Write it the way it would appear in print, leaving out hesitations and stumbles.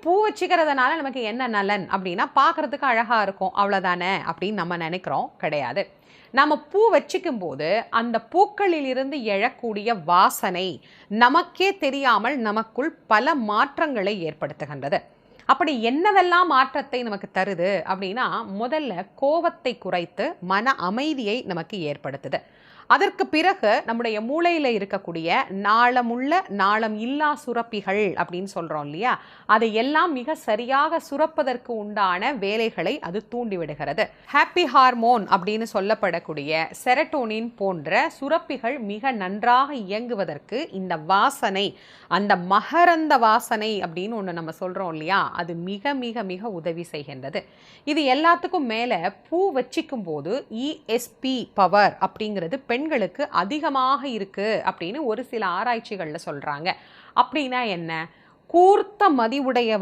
பூ வச்சுக்கிறதுனால நமக்கு என்ன நலன் அப்படின்னா, பார்க்கறதுக்கு அழகா இருக்கும் அவ்வளோதானே அப்படின்னு நம்ம நினைக்கிறோம். கிடையாது. நம்ம பூ வச்சுக்கும் போது அந்த பூக்களில் இருந்து எழக்கூடிய வாசனை நமக்கே தெரியாமல் நமக்குள் பல மாற்றங்களை ஏற்படுத்துகின்றது. அப்படி என்னவெல்லாம் மாற்றத்தை நமக்கு தருது அப்படின்னா, முதல்ல கோவத்தை குறைத்து மன அமைதியை நமக்கு ஏற்படுத்துது. அதற்கு பிறகு நம்முடைய மூளையில இருக்கக்கூடிய நாளமுள்ள, நாளம் இல்லா சுரப்பிகள் அப்படின்னு சொல்றோம் இல்லையா? அதை எல்லாம் மிக சரியாக சுரப்பதற்கு உண்டான வேலைகளை அது தூண்டிவிடுகிறது. ஹாப்பி ஹார்மோன் அப்படின்னு சொல்லப்படக்கூடிய செரட்டோனின் போன்ற சுரப்பிகள் மிக நன்றாக இயங்குவதற்கு இந்த வாசனை, அந்த மகரந்த வாசனை அப்படின்னு ஒன்று நம்ம சொல்றோம் இல்லையா? அது மிக மிக மிக உதவி செய்கின்றது. இது எல்லாத்துக்கும் மேல பூ வச்சிக்கும் போது இஎஸ்பி பவர் அப்படிங்கிறது பெண்களுக்கு அதிகமாக இருக்கு அப்படின்னு ஒரு சில ஆராய்ச்சிகள்ல சொல்றாங்க. அப்படின்னா என்ன? கூர்த்த மதிவுடைய